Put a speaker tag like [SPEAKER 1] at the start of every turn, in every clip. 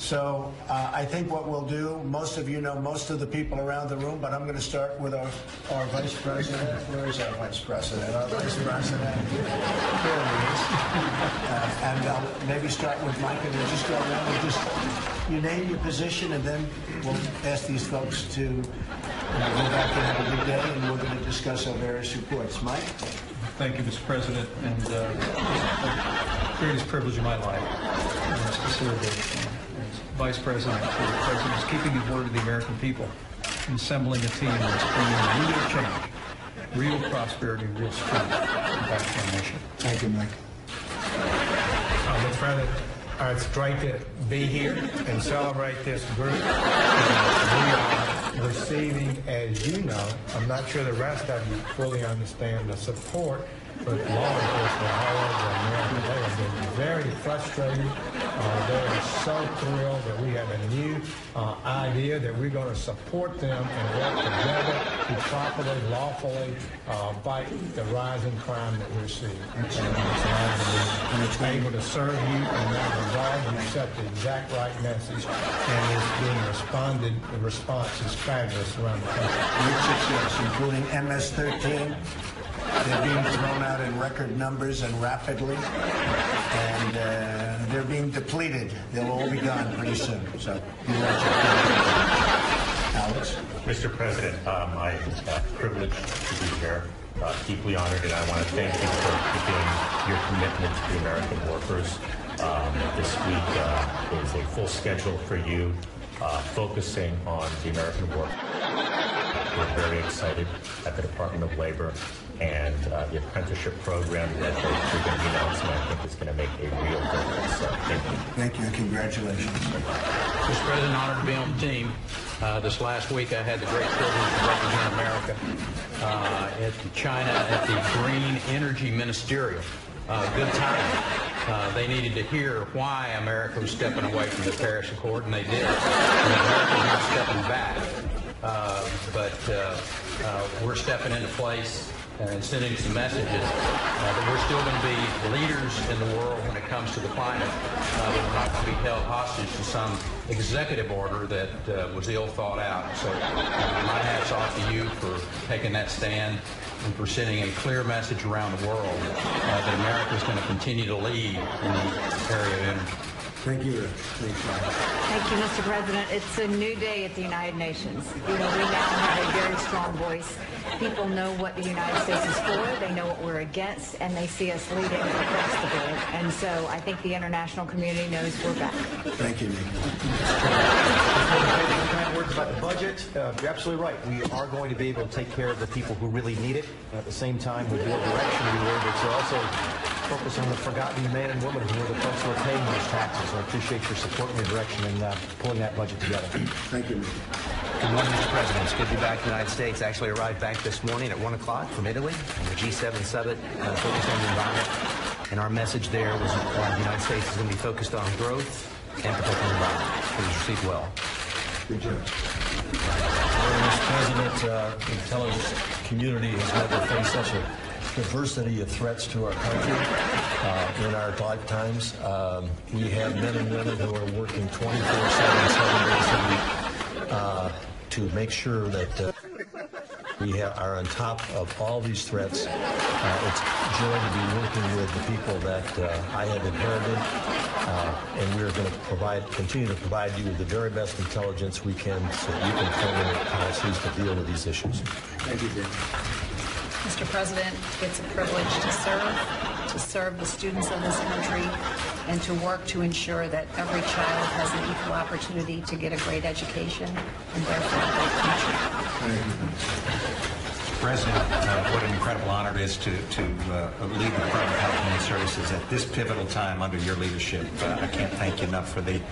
[SPEAKER 1] So I think what we'll do, most of you know most of the people around the room, but I'm going to start with our Vice President. Where is our Vice President? Our Vice President. Here he is. And I'll maybe start with Mike, and we'll just go around and you name your position, and then we'll ask these folks to go back and have a good day, and we're going to discuss our various reports. Mike?
[SPEAKER 2] Thank you, Mr. President, and the greatest privilege of my life to serve as Vice President for the President's keeping his word to the American people, and assembling a team that's bringing real change, real prosperity, real strength back to our nation.
[SPEAKER 1] Thank you, Mike.
[SPEAKER 3] Mr. President, it's great to be here and celebrate this group. We are receiving, as you know, I'm not sure the rest of you fully understand the support, but law enforcement all over America, they have been very frustrated. They are so thrilled that we have a new idea that we're going to support them and work together to properly, lawfully fight the rising crime that we're seeing. And it's able to serve you in that regard. You set the exact right message, and it's being responded. The response is fabulous around the country.
[SPEAKER 1] Great success, including MS-13. They're being thrown out in record numbers and rapidly, and they're being depleted. They'll all be gone pretty soon. So, Alex?
[SPEAKER 4] Mr. President, I'm privileged to be here, deeply honored, and I want to thank you for keeping your commitment to the American workers. This week is a full schedule for you, focusing on the American worker. We're very excited at the Department of Labor and the apprenticeship program that you're going to be announcing. I think is going to make a real difference. So thank you.
[SPEAKER 1] Thank you, and congratulations.
[SPEAKER 5] Mr. President, honored to be on the team. This last week I had the great privilege to represent America at China at the Green Energy Ministerial. Good time. They needed to hear why America was stepping away from the Paris Accord, and they did. And America's not stepping back. But we're stepping into place and sending some messages that we're still going to be leaders in the world when it comes to the climate. We're not going to be held hostage to some executive order that was ill thought out. So my hat's off to you for taking that stand and for sending a clear message around the world that America is going to continue to lead in the area of energy.
[SPEAKER 1] Thank you. Thank
[SPEAKER 6] you, Mr. President. It's a new day at the United Nations. You know, we now have a very strong voice. People know what the United States is for, they know what we're against, and they see us leading across the board. And so I think the international community knows we're back.
[SPEAKER 1] Thank you, Nick.
[SPEAKER 7] Kind words about the budget. You're absolutely right. We are going to be able to take care of the people who really need it. At the same time, with your direction, we were able to also focus on the forgotten men and women who are the folks who are paying those taxes. So I appreciate your support and your direction in pulling that budget together.
[SPEAKER 1] Thank you.
[SPEAKER 8] Good morning, Mr. President. It's good to be back in the United States. I actually arrived back this morning at 1 o'clock from Italy on the G7 summit focused on the environment. And our message there was the United States is going to be focused on growth and protecting the environment. It was received well.
[SPEAKER 1] Good job.
[SPEAKER 9] Mr. President, the intelligence community has never faced such a diversity of threats to our country in our lifetimes. We have men and women who are working 24/7, 7 days a week to make sure that we are on top of all these threats. It's a joy to be working with the people that I have inherited, and we're going to continue to provide you with the very best intelligence we can so that you can formulate policies to deal with these issues.
[SPEAKER 1] Thank you, Dan.
[SPEAKER 10] Mr. President, it's a privilege to serve the students of this country, and to work to ensure that every child has an equal opportunity to get a great education and therefore a great future.
[SPEAKER 11] President, what an incredible honor it is to lead the Department of Health and Human Services at this pivotal time under your leadership. I can't thank you enough for the leadership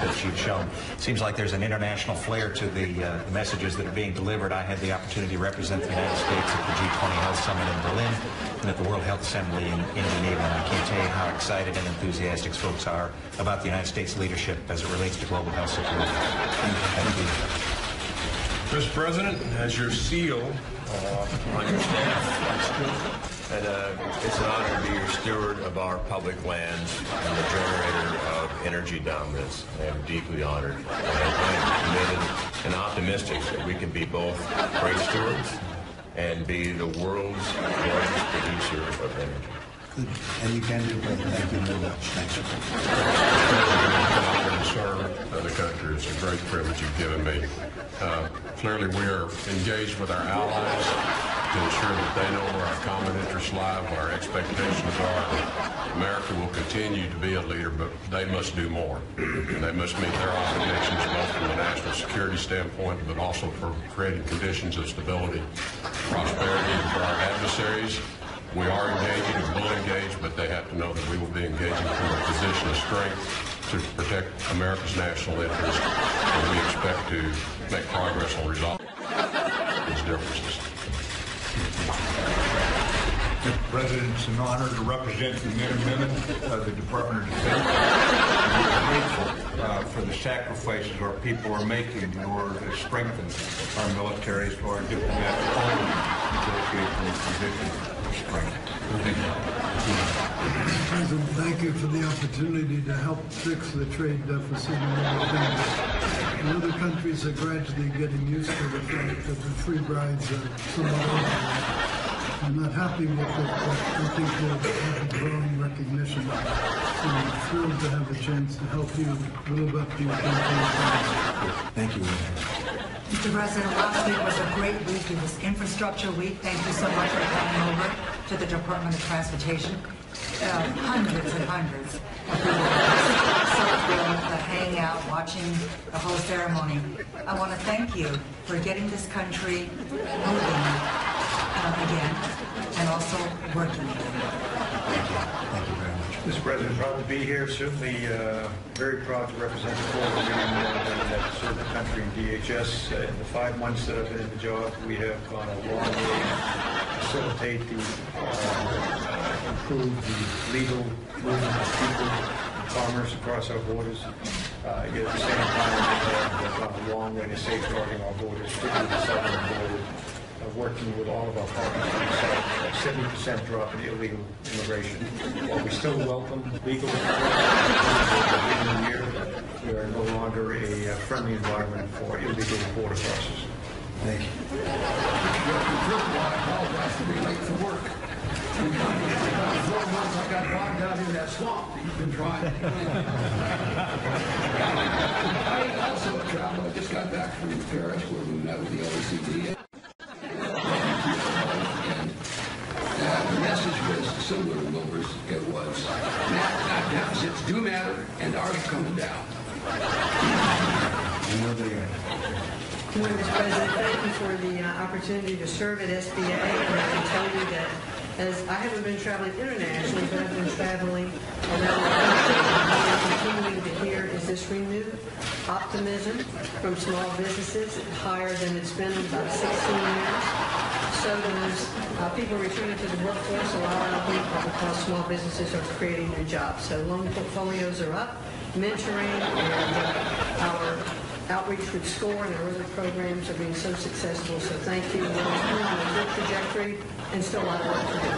[SPEAKER 11] that you've shown. It seems like there's an international flair to the messages that are being delivered. I had the opportunity to represent the United States at the G20 Health Summit in Berlin and at the World Health Assembly in Geneva. And I can't tell you how excited and enthusiastic folks are about the United States leadership as it relates to global health security. Thank you.
[SPEAKER 12] Mr. President, as your seal on your staff, and it's an honor to be your steward of our public lands and the generator of energy. energy down this. I am deeply honored. And I am committed and optimistic that we can be both great stewards and be the world's largest producer of energy.
[SPEAKER 1] Good. And you can do both. Thank you very much. Thanks.
[SPEAKER 12] To serve the country. It's a great privilege you've given me. Clearly, we are engaged with our allies to ensure that they know where our common interests lie, what our expectations are. America will continue to be a leader, but they must do more. They must meet their obligations both from a national security standpoint, but also for creating conditions of stability, prosperity for our adversaries. We are engaging and will engage, but they have to know that we will be engaging from a position of strength to protect America's national interest, and we expect to make progress on resolving these differences.
[SPEAKER 13] Mr. President, it's an honor to represent the men and women of the Department of Defense. We are grateful for the sacrifices our people are making in order to strengthen our military so our diplomats can negotiate from a position of strength.
[SPEAKER 14] President, thank you for the opportunity to help fix the trade deficit in all things. Other countries are gradually getting used to the fact that the free rides are somewhat overrated. I'm not happy with it, but I think we'll have a growing recognition. So I'm thrilled to have a chance to help you live up to your campaign promise.
[SPEAKER 1] Thank you.
[SPEAKER 15] Mr. President, last week was a great week. It was Infrastructure Week. Thank you so much for coming over to the Department of Transportation. Hundreds and hundreds of people were so thrilled to hang out, watching the whole ceremony. I want to thank you for getting this country moving again and also working again.
[SPEAKER 1] Thank you very much.
[SPEAKER 3] Mr. President, proud to be here. Certainly very proud to represent the corps of men that serve the country in DHS. In the 5 months that I've been in the job, we have gone a long way to facilitate improve the legal movement of people and commerce across our borders. Yet at the same time, we have gone a long way to safeguarding our borders, particularly the southern border. Working with all of our partners on the south, 70% drop in illegal immigration. While we still welcome legal immigration, we are no longer a friendly environment for illegal border crosses.
[SPEAKER 1] Thank you.
[SPEAKER 14] First of all, I apologize for being late for work. About 4 months I got bogged out in that swamp that you've been driving. I also traveled. I just got back from Paris where we met with the OECD. The message was similar to Wilbur's. It was not deficits do matter, and ours are coming down.
[SPEAKER 16] Good morning, Mr. President. Thank you for the opportunity to serve at SBA, and I can tell you that as I haven't been traveling internationally, but I've been traveling around the country, and what we're continuing to hear is this renewed optimism from small businesses, higher than it's been in about 16 years. So there's people returning to the workforce, a lot of people, because small businesses are creating new jobs. So loan portfolios are up, mentoring, and our outreach with SCORE and our other programs are being so successful. So thank you. We're on a good trajectory and still a lot of work to do.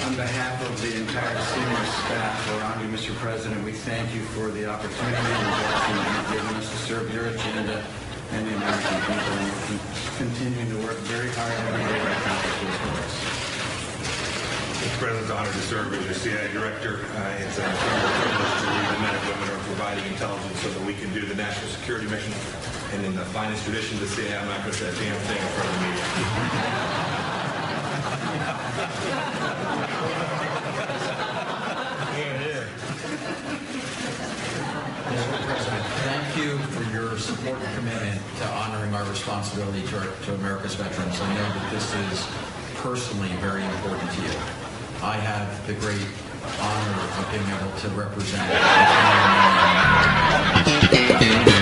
[SPEAKER 17] On behalf of the entire senior staff around you, Mr. President, we thank you for the opportunity and blessing that you've given us to serve your agenda and the American people, and we're continuing to work very hard every day to accomplish this for us.
[SPEAKER 18] Mr. President, it's an honor to serve as your CIA director. It's a privilege to lead the men and women who are providing intelligence so that we can do the national security mission. And in the finest tradition of the CIA, I'm not going to say a damn thing in front of the media.
[SPEAKER 5] Thank you for your support and commitment to honoring our responsibility to America's veterans. I know that this is personally very important to you. I have the great honor of being able to represent the